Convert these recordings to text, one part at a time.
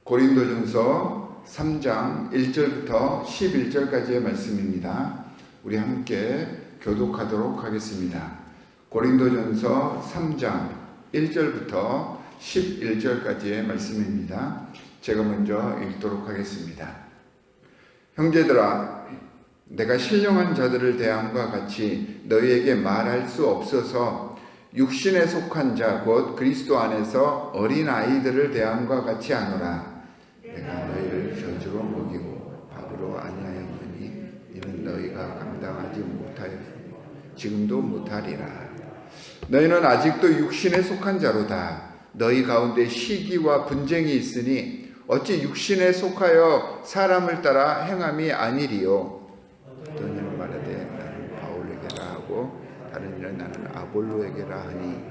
고린도전서 3장 1절부터 11절까지의 말씀입니다. 우리 함께 교독하도록 하겠습니다. 고린도전서 3장 1절부터 11절까지의 말씀입니다. 제가 먼저 읽도록 하겠습니다. 형제들아, 내가 신령한 자들을 대함과 같이 너희에게 말할 수 없어서 육신에 속한 자 곧 그리스도 안에서 어린 아이들을 대함과 같이 하노라. 내가 너희를 저주로 먹이고 밥으로 아니하였느니 이는 너희가 감당하지 못하였으니 지금도 못하리라. 너희는 아직도 육신에 속한 자로다. 너희 가운데 시기와 분쟁이 있으니 어찌 육신에 속하여 사람을 따라 행함이 아니리요. 어떤 이는 말하되 나는 바울에게라 하고 다른 이는 나는 아볼로에게라 하니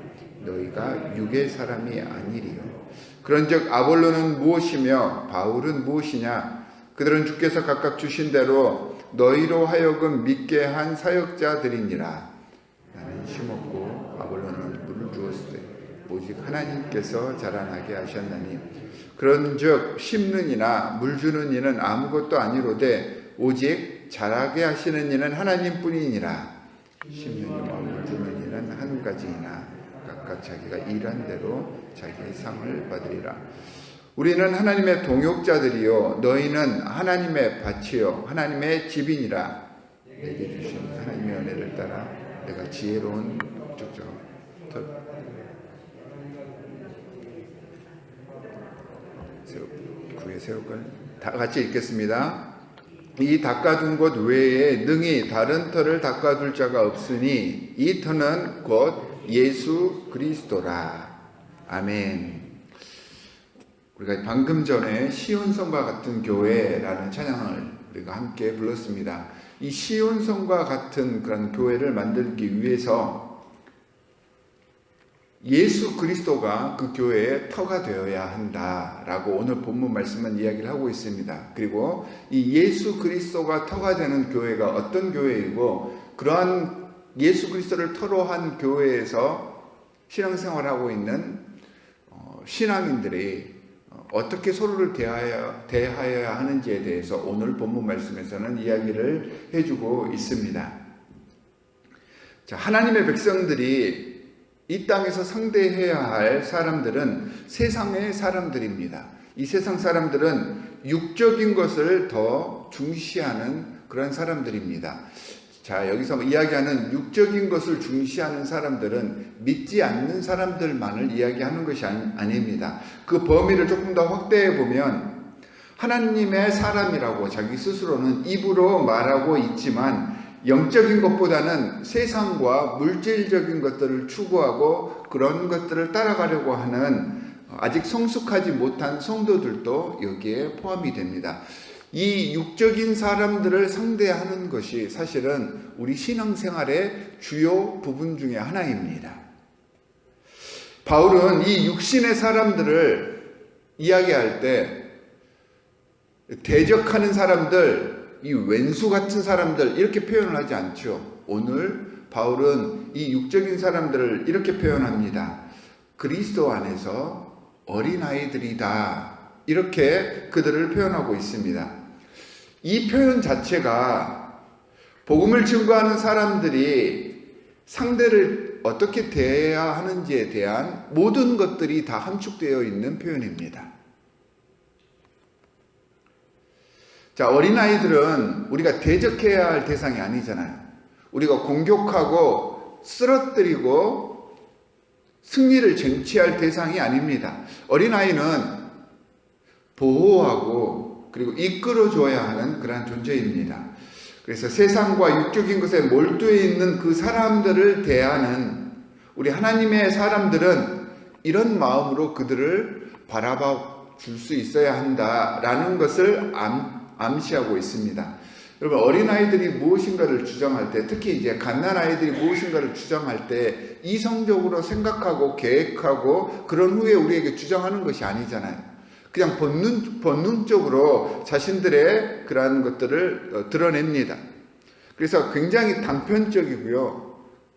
너희가 육의 사람이 아니리요. 그런즉 아볼로는 무엇이며 바울은 무엇이냐? 그들은 주께서 각각 주신 대로 너희로 하여금 믿게 한 사역자들이니라. 나는 심었고 아볼로는 물을 주었으되 오직 하나님께서 자라나게 하셨나니 그런즉 심는 이나 물 주는 이는 아무것도 아니로되 오직 자라게 하시는 이는 하나님뿐이니라. 심는 이와 물 주는 이는 한 가지이나 각각 자기가 일한 대로 자기의 상을 받으리라. 우리는 하나님의 동역자들이요 너희는 하나님의 밭이요 하나님의 집이니라. 내게 주신 하나님의 은혜를 따라 내가 지혜로운 목적자 구에 세울걸. 다 같이 읽겠습니다. 이 닦아둔 곳 외에 능히 다른 터를 닦아둘 자가 없으니 이 터는 곧 예수 그리스도라. 아멘. 우리가 방금 전에 시온성과 같은 교회라는 찬양을 우리가 함께 불렀습니다. 이 시온성과 같은 그런 교회를 만들기 위해서 예수 그리스도가 그 교회의 터가 되어야 한다라고 오늘 본문 말씀은 이야기를 하고 있습니다. 그리고 이 예수 그리스도가 터가 되는 교회가 어떤 교회이고 그러한 예수 그리스도를 터로 한 교회에서 신앙생활하고 있는 신앙인들이 어떻게 서로를 대하여야 하는지에 대해서 오늘 본문 말씀에서는 이야기를 해주고 있습니다. 자, 하나님의 백성들이 이 땅에서 상대해야 할 사람들은 세상의 사람들입니다. 이 세상 사람들은 육적인 것을 더 중시하는 그런 사람들입니다. 자, 여기서 이야기하는 육적인 것을 중시하는 사람들은 믿지 않는 사람들만을 이야기하는 것이 아닙니다. 그 범위를 조금 더 확대해 보면 하나님의 사람이라고 자기 스스로는 입으로 말하고 있지만 영적인 것보다는 세상과 물질적인 것들을 추구하고 그런 것들을 따라가려고 하는 아직 성숙하지 못한 성도들도 여기에 포함이 됩니다. 이 육적인 사람들을 상대하는 것이 사실은 우리 신앙생활의 주요 부분 중에 하나입니다. 바울은 이 육신의 사람들을 이야기할 때 대적하는 사람들, 이 왼수 같은 사람들 이렇게 표현을 하지 않죠. 오늘 바울은 이 육적인 사람들을 이렇게 표현합니다. 그리스도 안에서 어린아이들이다. 이렇게 그들을 표현하고 있습니다. 이 표현 자체가 복음을 증거하는 사람들이 상대를 어떻게 대해야 하는지에 대한 모든 것들이 다 함축되어 있는 표현입니다. 자, 어린아이들은 우리가 대적해야 할 대상이 아니잖아요. 우리가 공격하고 쓰러뜨리고 승리를 쟁취할 대상이 아닙니다. 어린아이는 보호하고 그리고 이끌어줘야 하는 그런 존재입니다. 그래서 세상과 육적인 것에 몰두해 있는 그 사람들을 대하는 우리 하나님의 사람들은 이런 마음으로 그들을 바라봐 줄 수 있어야 한다라는 것을 암시하고 있습니다. 여러분, 어린아이들이 무엇인가를 주장할 때, 특히 이제 갓난아이들이 무엇인가를 주장할 때 이성적으로 생각하고 계획하고 그런 후에 우리에게 주장하는 것이 아니잖아요. 그냥 본능적으로 자신들의 그러한 것들을 드러냅니다. 그래서 굉장히 단편적이고요.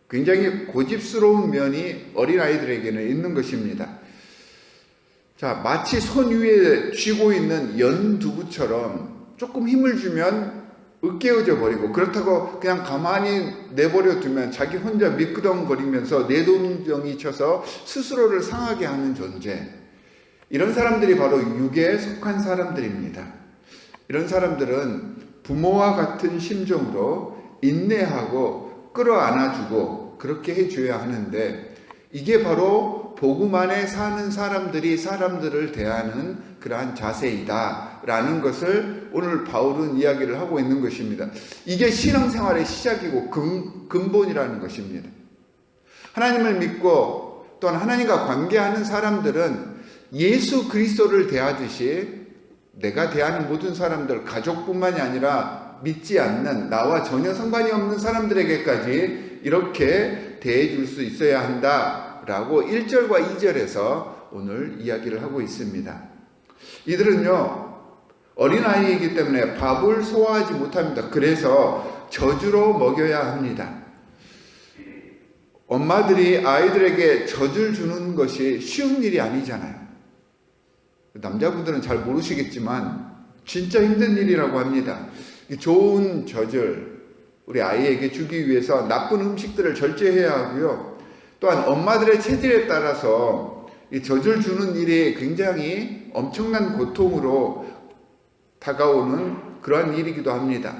굉장히 고집스러운 면이 어린아이들에게는 있는 것입니다. 자, 마치 손 위에 쥐고 있는 연두부처럼 조금 힘을 주면 으깨어져 버리고, 그렇다고 그냥 가만히 내버려 두면 자기 혼자 미끄덩거리면서 내동정이 쳐서 스스로를 상하게 하는 존재. 이런 사람들이 바로 육에 속한 사람들입니다. 이런 사람들은 부모와 같은 심정으로 인내하고 끌어안아주고 그렇게 해줘야 하는데, 이게 바로 복음 안에 사는 사람들이 사람들을 대하는 그러한 자세이다 라는 것을 오늘 바울은 이야기를 하고 있는 것입니다. 이게 신앙생활의 시작이고 근본이라는 것입니다. 하나님을 믿고 또한 하나님과 관계하는 사람들은 예수 그리스도를 대하듯이 내가 대하는 모든 사람들, 가족뿐만이 아니라 믿지 않는 나와 전혀 상관이 없는 사람들에게까지 이렇게 대해줄 수 있어야 한다라고 1절과 2절에서 오늘 이야기를 하고 있습니다. 이들은요, 어린아이이기 때문에 밥을 소화하지 못합니다. 그래서 저주로 먹여야 합니다. 엄마들이 아이들에게 젖을 주는 것이 쉬운 일이 아니잖아요. 남자분들은 잘 모르시겠지만 진짜 힘든 일이라고 합니다. 좋은 젖을 우리 아이에게 주기 위해서 나쁜 음식들을 절제해야 하고요. 또한 엄마들의 체질에 따라서 이 젖을 주는 일이 굉장히 엄청난 고통으로 다가오는 그러한 일이기도 합니다.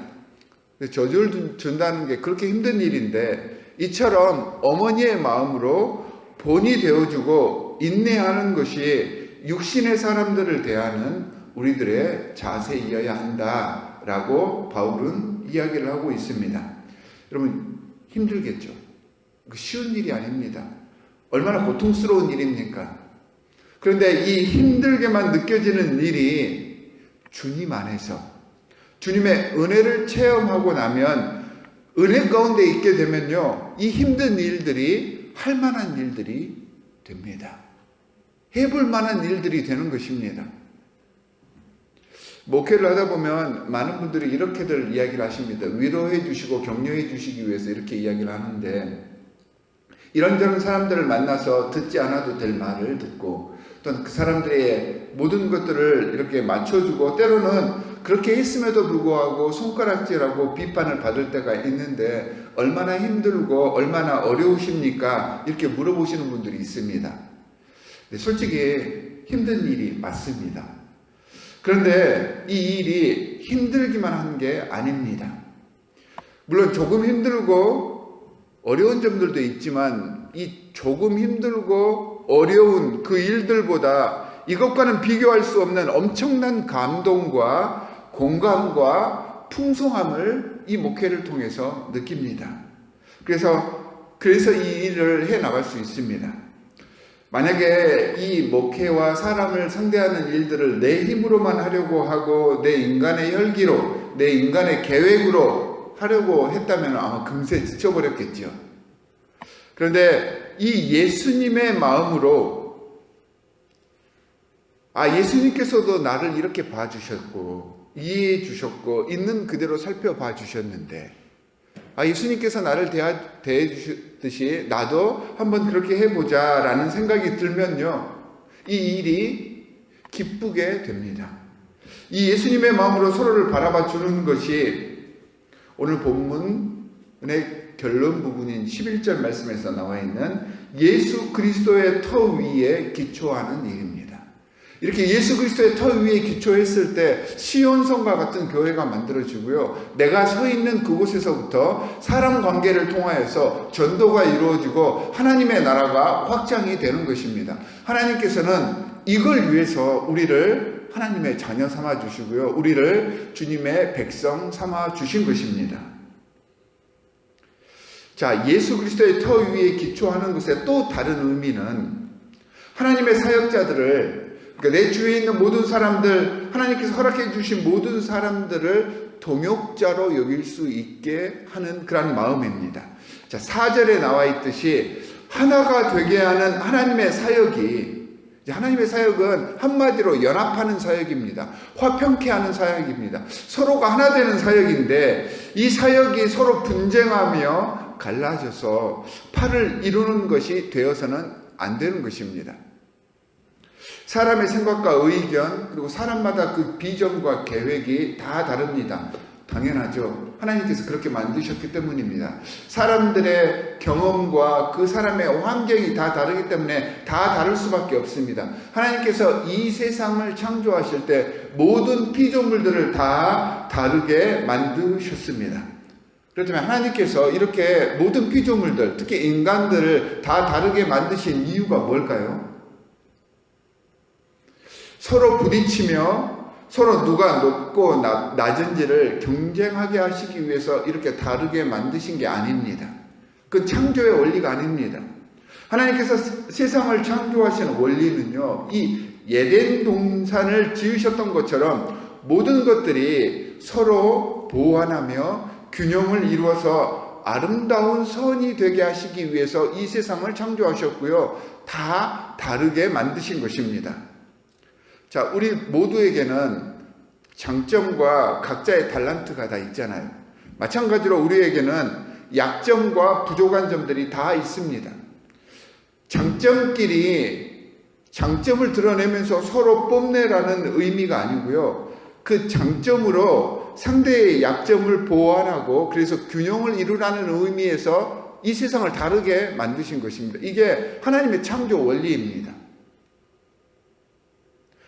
젖을 준다는 게 그렇게 힘든 일인데, 이처럼 어머니의 마음으로 본이 되어주고 인내하는 것이 육신의 사람들을 대하는 우리들의 자세이어야 한다라고 바울은 이야기를 하고 있습니다. 여러분, 힘들겠죠? 쉬운 일이 아닙니다. 얼마나 고통스러운 일입니까? 그런데 이 힘들게만 느껴지는 일이 주님 안에서 주님의 은혜를 체험하고 나면, 은혜 가운데 있게 되면요, 이 힘든 일들이 할 만한 일들이 됩니다. 해볼 만한 일들이 되는 것입니다. 목회를 하다 보면 많은 분들이 이렇게들 이야기를 하십니다. 위로해 주시고 격려해 주시기 위해서 이렇게 이야기를 하는데, 이런저런 사람들을 만나서 듣지 않아도 될 말을 듣고, 또는 그 사람들의 모든 것들을 이렇게 맞춰주고, 때로는 그렇게 했음에도 불구하고 손가락질하고 비판을 받을 때가 있는데 얼마나 힘들고 얼마나 어려우십니까? 이렇게 물어보시는 분들이 있습니다. 솔직히 힘든 일이 맞습니다. 그런데 이 일이 힘들기만 한 게 아닙니다. 물론 조금 힘들고 어려운 점들도 있지만, 이 조금 힘들고 어려운 그 일들보다 이것과는 비교할 수 없는 엄청난 감동과 공감과 풍성함을 이 목회를 통해서 느낍니다. 그래서 이 일을 해 나갈 수 있습니다. 만약에 이 목회와 사람을 상대하는 일들을 내 힘으로만 하려고 하고 내 인간의 혈기로, 내 인간의 계획으로 하려고 했다면 아마 금세 지쳐버렸겠죠. 그런데 이 예수님의 마음으로, 예수님께서도 나를 이렇게 봐주셨고 이해해 주셨고 있는 그대로 살펴봐 주셨는데, 예수님께서 나를 대해 주셨듯이 나도 한번 그렇게 해보자 라는 생각이 들면요, 이 일이 기쁘게 됩니다. 이 예수님의 마음으로 서로를 바라봐 주는 것이 오늘 본문의 결론 부분인 11절 말씀에서 나와 있는 예수 그리스도의 터 위에 기초하는 일입니다. 이렇게 예수 그리스도의 터 위에 기초했을 때 시온성과 같은 교회가 만들어지고요, 내가 서 있는 그곳에서부터 사람 관계를 통하여서 전도가 이루어지고 하나님의 나라가 확장이 되는 것입니다. 하나님께서는 이걸 위해서 우리를 하나님의 자녀 삼아 주시고요, 우리를 주님의 백성 삼아 주신 것입니다. 자, 예수 그리스도의 터 위에 기초하는 것의 또 다른 의미는, 하나님의 사역자들을, 그러니까 내 주위에 있는 모든 사람들, 하나님께서 허락해 주신 모든 사람들을 동역자로 여길 수 있게 하는 그런 마음입니다. 자, 4절에 나와 있듯이 하나가 되게 하는 하나님의 사역이, 하나님의 사역은 한마디로 연합하는 사역입니다. 화평케 하는 사역입니다. 서로가 하나 되는 사역인데, 이 사역이 서로 분쟁하며 갈라져서 팔을 이루는 것이 되어서는 안 되는 것입니다. 사람의 생각과 의견, 그리고 사람마다 그 비전과 계획이 다 다릅니다. 당연하죠. 하나님께서 그렇게 만드셨기 때문입니다. 사람들의 경험과 그 사람의 환경이 다 다르기 때문에 다 다를 수밖에 없습니다. 하나님께서 이 세상을 창조하실 때 모든 피조물들을 다 다르게 만드셨습니다. 그렇다면 하나님께서 이렇게 모든 피조물들, 특히 인간들을 다 다르게 만드신 이유가 뭘까요? 서로 부딪히며 서로 누가 높고 낮은지를 경쟁하게 하시기 위해서 이렇게 다르게 만드신 게 아닙니다. 그건 창조의 원리가 아닙니다. 하나님께서 세상을 창조하신 원리는요, 이 에덴 동산을 지으셨던 것처럼 모든 것들이 서로 보완하며 균형을 이루어서 아름다운 선이 되게 하시기 위해서 이 세상을 창조하셨고요, 다 다르게 만드신 것입니다. 자, 우리 모두에게는 장점과 각자의 탤런트가 다 있잖아요. 마찬가지로 우리에게는 약점과 부족한 점들이 다 있습니다. 장점끼리 장점을 드러내면서 서로 뽐내라는 의미가 아니고요, 그 장점으로 상대의 약점을 보완하고 그래서 균형을 이루라는 의미에서 이 세상을 다르게 만드신 것입니다. 이게 하나님의 창조 원리입니다.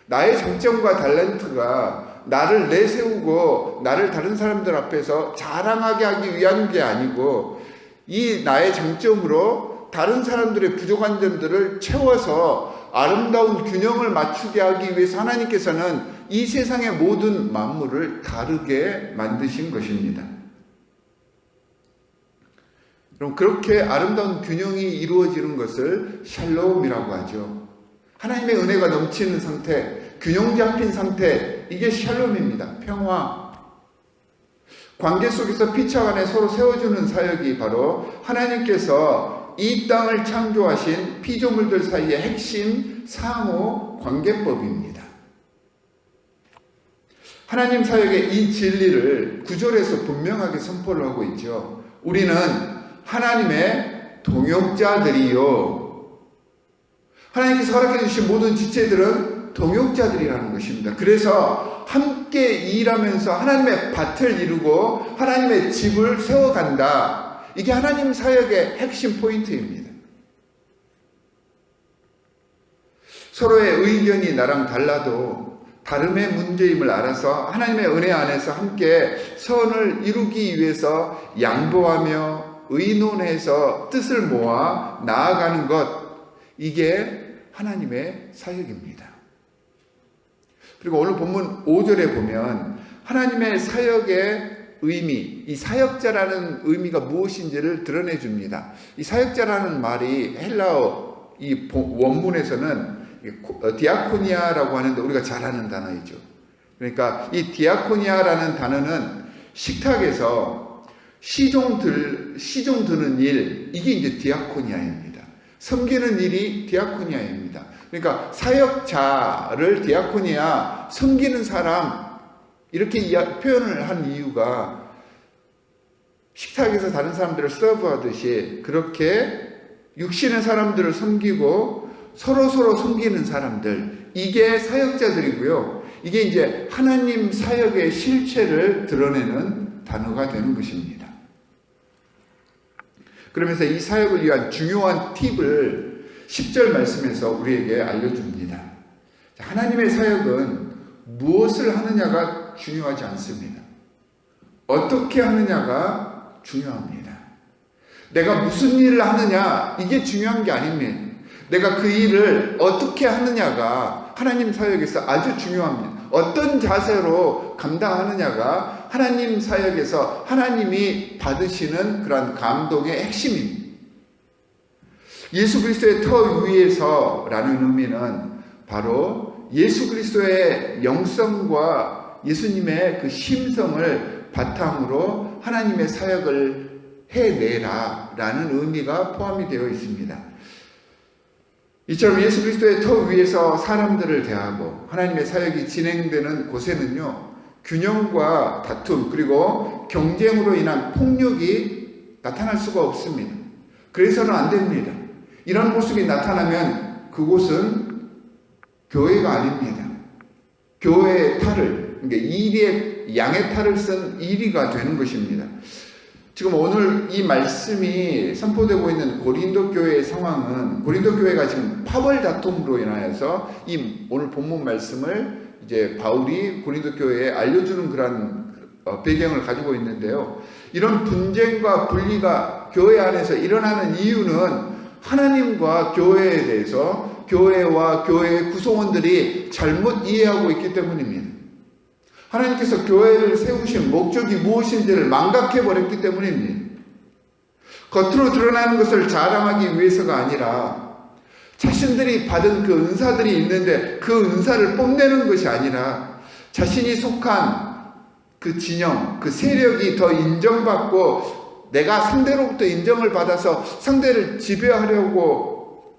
나의 장점과 탤런트가 나를 내세우고 나를 다른 사람들 앞에서 자랑하게 하기 위한 게 아니고, 이 나의 장점으로 다른 사람들의 부족한 점들을 채워서 아름다운 균형을 맞추게 하기 위해서 하나님께서는 이 세상의 모든 만물을 다르게 만드신 것입니다. 그럼 그렇게 아름다운 균형이 이루어지는 것을 샬롬이라고 하죠. 하나님의 은혜가 넘치는 상태, 균형 잡힌 상태, 이게 샬롬입니다. 평화. 관계 속에서 피차 간에 서로 세워주는 사역이 바로 하나님께서 이 땅을 창조하신 피조물들 사이의 핵심 상호 관계법입니다. 하나님 사역의 이 진리를 9절에서 분명하게 선포를 하고 있죠. 우리는 하나님의 동역자들이요. 하나님께서 허락해 주신 모든 지체들은 동역자들이라는 것입니다. 그래서 함께 일하면서 하나님의 밭을 이루고 하나님의 집을 세워간다. 이게 하나님 사역의 핵심 포인트입니다. 서로의 의견이 나랑 달라도 다름의 문제임을 알아서 하나님의 은혜 안에서 함께 선을 이루기 위해서 양보하며 의논해서 뜻을 모아 나아가는 것, 이게 하나님의 사역입니다. 그리고 오늘 본문 5절에 보면 하나님의 사역의 의미, 이 사역자라는 의미가 무엇인지를 드러내 줍니다. 이 사역자라는 말이 헬라어 이 원문에서는 디아코니아라고 하는데 우리가 잘 아는 단어이죠. 그러니까 이 디아코니아라는 단어는 식탁에서 시종 드는 일, 이게 이제 디아코니아입니다. 섬기는 일이 디아코니아입니다. 그러니까 사역자를 디아코니아, 섬기는 사람, 이렇게 표현을 한 이유가 식탁에서 다른 사람들을 서브하듯이 그렇게 육신의 사람들을 섬기고 서로 섬기는 사람들, 이게 사역자들이고요. 이게 이제 하나님 사역의 실체를 드러내는 단어가 되는 것입니다. 그러면서 이 사역을 위한 중요한 팁을 10절 말씀에서 우리에게 알려줍니다. 하나님의 사역은 무엇을 하느냐가 중요하지 않습니다. 어떻게 하느냐가 중요합니다. 내가 무슨 일을 하느냐, 이게 중요한 게 아닙니다. 내가 그 일을 어떻게 하느냐가 하나님 사역에서 아주 중요합니다. 어떤 자세로 감당하느냐가 하나님 사역에서 하나님이 받으시는 그런 감동의 핵심입니다. 예수 그리스도의 터 위에서라는 의미는 바로 예수 그리스도의 영성과 예수님의 그 심성을 바탕으로 하나님의 사역을 해내라 라는 의미가 포함이 되어 있습니다. 이처럼 예수 그리스도의 터 위에서 사람들을 대하고 하나님의 사역이 진행되는 곳에는요, 균형과 다툼 그리고 경쟁으로 인한 폭력이 나타날 수가 없습니다. 그래서는 안 됩니다. 이런 모습이 나타나면 그곳은 교회가 아닙니다. 교회의 탈을, 그러니까 이리의 양의 탈을 쓴 이리가 되는 것입니다. 지금 오늘 이 말씀이 선포되고 있는 고린도 교회의 상황은, 고린도 교회가 지금 파벌 다툼으로 인하여서 이 오늘 본문 말씀을 이제 바울이 고린도 교회에 알려주는 그런 배경을 가지고 있는데요. 이런 분쟁과 분리가 교회 안에서 일어나는 이유는 하나님과 교회에 대해서 교회와 교회의 구성원들이 잘못 이해하고 있기 때문입니다. 하나님께서 교회를 세우신 목적이 무엇인지를 망각해버렸기 때문입니다. 겉으로 드러나는 것을 자랑하기 위해서가 아니라 자신들이 받은 그 은사들이 있는데 그 은사를 뽐내는 것이 아니라 자신이 속한 그 진영, 그 세력이 더 인정받고 내가 상대로부터 인정을 받아서 상대를 지배하려고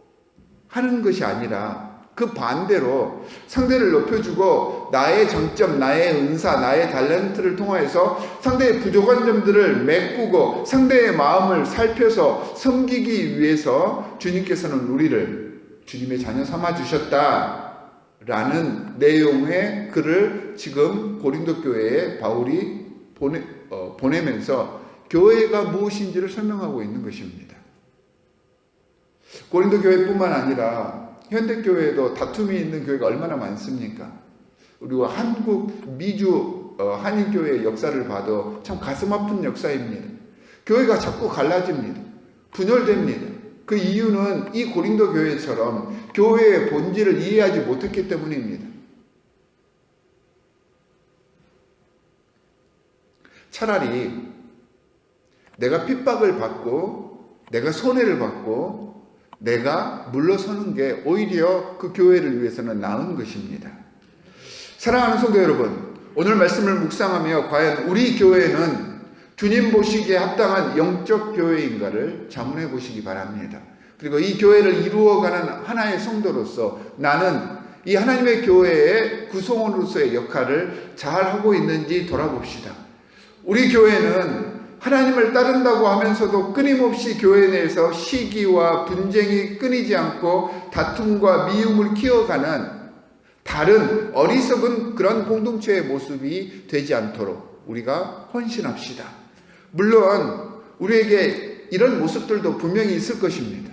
하는 것이 아니라 그 반대로 상대를 높여주고 나의 장점, 나의 은사, 나의 탤런트를 통하여서 상대의 부족한 점들을 메꾸고 상대의 마음을 살펴서 섬기기 위해서 주님께서는 우리를 주님의 자녀 삼아 주셨다라는 내용의 글을 지금 고린도 교회에 바울이 보내면서 교회가 무엇인지를 설명하고 있는 것입니다. 고린도 교회뿐만 아니라 현대교회에도 다툼이 있는 교회가 얼마나 많습니까? 그리고 한국, 미주, 한인교회의 역사를 봐도 참 가슴 아픈 역사입니다. 교회가 자꾸 갈라집니다. 분열됩니다. 그 이유는 이 고린도 교회처럼 교회의 본질을 이해하지 못했기 때문입니다. 차라리 내가 핍박을 받고 내가 손해를 받고 내가 물러서는 게 오히려 그 교회를 위해서는 나은 것입니다. 사랑하는 성도 여러분, 오늘 말씀을 묵상하며 과연 우리 교회는 주님 보시기에 합당한 영적 교회인가를 자문해 보시기 바랍니다. 그리고 이 교회를 이루어가는 하나의 성도로서 나는 이 하나님의 교회의 구성원으로서의 역할을 잘 하고 있는지 돌아봅시다. 우리 교회는 하나님을 따른다고 하면서도 끊임없이 교회 내에서 시기와 분쟁이 끊이지 않고 다툼과 미움을 키워가는 다른 어리석은 그런 공동체의 모습이 되지 않도록 우리가 헌신합시다. 물론 우리에게 이런 모습들도 분명히 있을 것입니다.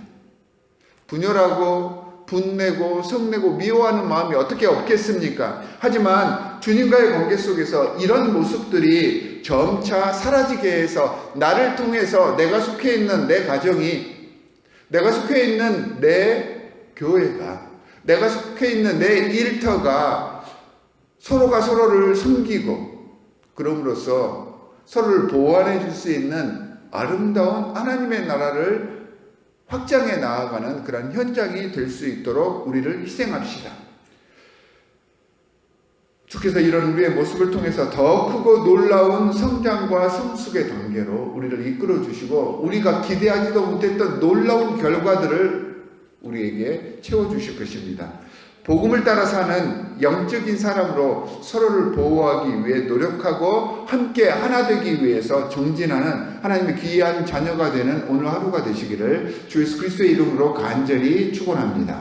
분열하고 분내고 성내고 미워하는 마음이 어떻게 없겠습니까? 하지만 주님과의 관계 속에서 이런 모습들이 점차 사라지게 해서 나를 통해서 내가 속해 있는 내 가정이, 내가 속해 있는 내 교회가, 내가 속해 있는 내 일터가 서로가 서로를 섬기고 그럼으로써 서로를 보완해 줄 수 있는 아름다운 하나님의 나라를 확장해 나아가는 그런 현장이 될 수 있도록 우리를 희생합시다. 주께서 이런 우리의 모습을 통해서 더 크고 놀라운 성장과 성숙의 단계로 우리를 이끌어 주시고 우리가 기대하지도 못했던 놀라운 결과들을 우리에게 채워주실 것입니다. 복음을 따라 사는 영적인 사람으로 서로를 보호하기 위해 노력하고 함께 하나 되기 위해서 정진하는 하나님의 귀한 자녀가 되는 오늘 하루가 되시기를 주 예수 그리스도의 이름으로 간절히 축원합니다.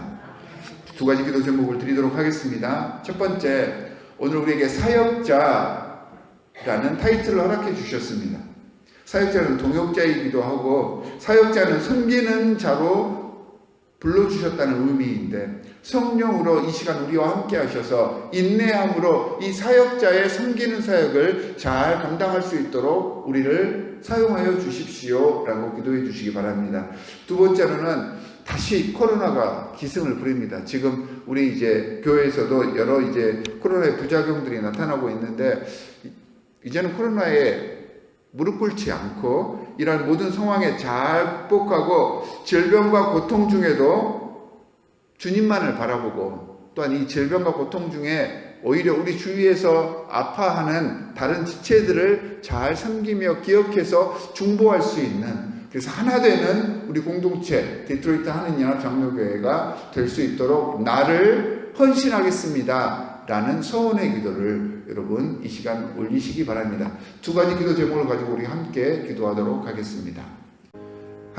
두 가지 기도 제목을 드리도록 하겠습니다. 첫 번째, 오늘 우리에게 사역자라는 타이틀을 허락해 주셨습니다. 사역자는 동역자이기도 하고 사역자는 섬기는 자로 불러주셨다는 의미인데 성령으로 이 시간 우리와 함께 하셔서 인내함으로 이 사역자의 섬기는 사역을 잘 감당할 수 있도록 우리를 사용하여 주십시오 라고 기도해 주시기 바랍니다. 두 번째로는 다시 코로나가 기승을 부립니다. 지금 우리 이제 교회에서도 여러 이제 코로나의 부작용들이 나타나고 있는데 이제는 코로나에 무릎 꿇지 않고 이러한 모든 상황에 잘 극복하고 질병과 고통 중에도 주님만을 바라보고 또한 이 질병과 고통 중에 오히려 우리 주위에서 아파하는 다른 지체들을 잘 섬기며 기억해서 중보할 수 있는, 그래서 하나 되는 우리 공동체 디트로이트 한인연합 장로교회가 될 수 있도록 나를 헌신하겠습니다 라는 서원의 기도를 여러분 이 시간 올리시기 바랍니다. 두 가지 기도 제목을 가지고 우리 함께 기도하도록 하겠습니다.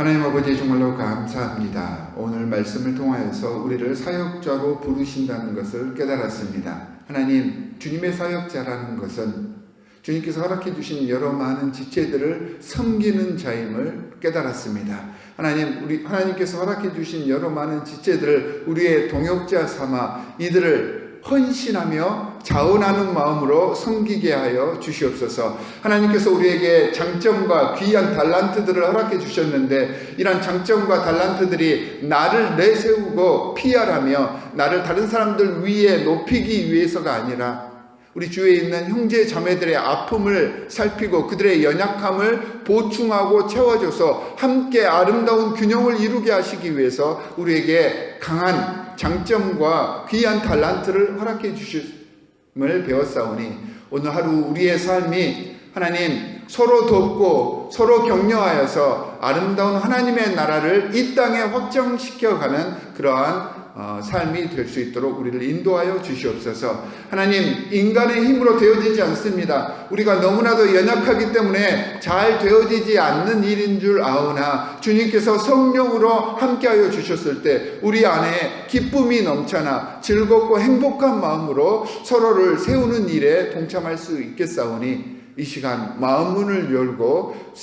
하나님 아버지 정말로 감사합니다. 오늘 말씀을 통하여서 우리를 사역자로 부르신다는 것을 깨달았습니다. 하나님, 주님의 사역자라는 것은 주님께서 허락해 주신 여러 많은 지체들을 섬기는 자임을 깨달았습니다. 하나님께서 허락해 주신 여러 많은 지체들을 우리의 동역자 삼아 이들을 헌신하며 자원하는 마음으로 섬기게 하여 주시옵소서. 하나님께서 우리에게 장점과 귀한 달란트들을 허락해 주셨는데, 이러한 장점과 달란트들이 나를 내세우고 PR하며 나를 다른 사람들 위에 높이기 위해서가 아니라 우리 주위에 있는 형제 자매들의 아픔을 살피고 그들의 연약함을 보충하고 채워줘서 함께 아름다운 균형을 이루게 하시기 위해서 우리에게 강한 장점과 귀한 달란트를 허락해 주심을 배웠사오니, 오늘 하루 우리의 삶이 하나님 서로 돕고 서로 격려하여서 아름다운 하나님의 나라를 이 땅에 확장시켜가는 그러한 삶이 될 수 있도록 우리를 인도하여 주시옵소서. 하나님, 인간의 힘으로 되어지지 않습니다. 우리가 너무나도 연약하기 때문에 잘 되어지지 않는 일인 줄 아오나, 주님께서 성령으로 함께하여 주셨을 때 우리 안에 기쁨이 넘쳐나 즐겁고 행복한 마음으로 서로를 세우는 일에 동참할 수 있겠사오니, 이 시간 마음 문을 열고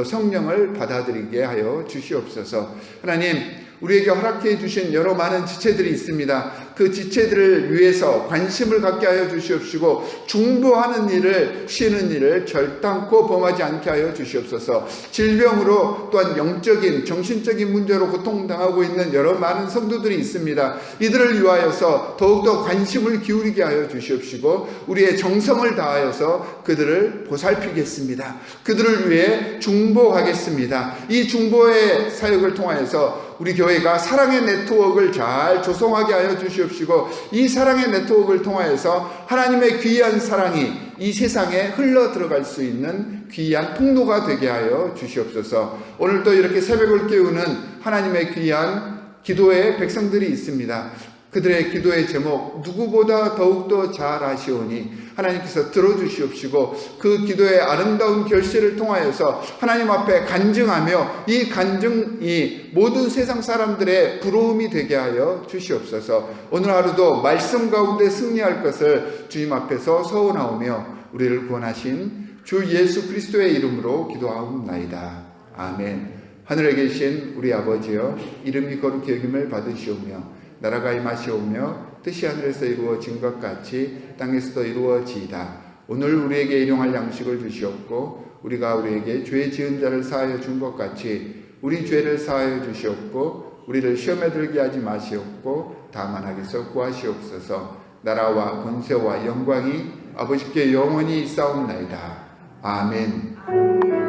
성령을 받아들이게 하여 주시옵소서. 하나님, 우리에게 허락해 주신 여러 많은 지체들이 있습니다. 그 지체들을 위해서 관심을 갖게 하여 주시옵시고, 중보하는 일을, 쉬는 일을 결단코 범하지 않게 하여 주시옵소서. 질병으로 또한 영적인 정신적인 문제로 고통당하고 있는 여러 많은 성도들이 있습니다. 이들을 위하여서 더욱더 관심을 기울이게 하여 주시옵시고, 우리의 정성을 다하여서 그들을 보살피겠습니다. 그들을 위해 중보하겠습니다. 이 중보의 사역을 통하여서 우리 교회가 사랑의 네트워크를 잘 조성하게 하여 주시옵시고, 이 사랑의 네트워크를 통하여서 하나님의 귀한 사랑이 이 세상에 흘러 들어갈 수 있는 귀한 통로가 되게 하여 주시옵소서. 오늘도 이렇게 새벽을 깨우는 하나님의 귀한 기도의 백성들이 있습니다. 그들의 기도의 제목 누구보다 더욱더 잘 아시오니 하나님께서 들어주시옵시고, 그 기도의 아름다운 결실을 통하여서 하나님 앞에 간증하며 이 간증이 모든 세상 사람들의 부러움이 되게 하여 주시옵소서. 오늘 하루도 말씀 가운데 승리할 것을 주님 앞에서 서원하오며 우리를 구원하신 주 예수 그리스도의 이름으로 기도하옵나이다. 아멘. 하늘에 계신 우리 아버지여, 이름이 거룩히 여김을 받으시오며 나라가 임하시오며 뜻이 하늘에서 이루어진 것 같이 땅에서도 이루어지이다. 오늘 우리에게 일용할 양식을 주시옵고, 우리가 우리에게 죄 지은 자를 사하여 준 것 같이 우리 죄를 사하여 주시옵고, 우리를 시험에 들게 하지 마시옵고 다만 악에서 구하시옵소서. 나라와 권세와 영광이 아버지께 영원히 있사옵나이다. 아멘.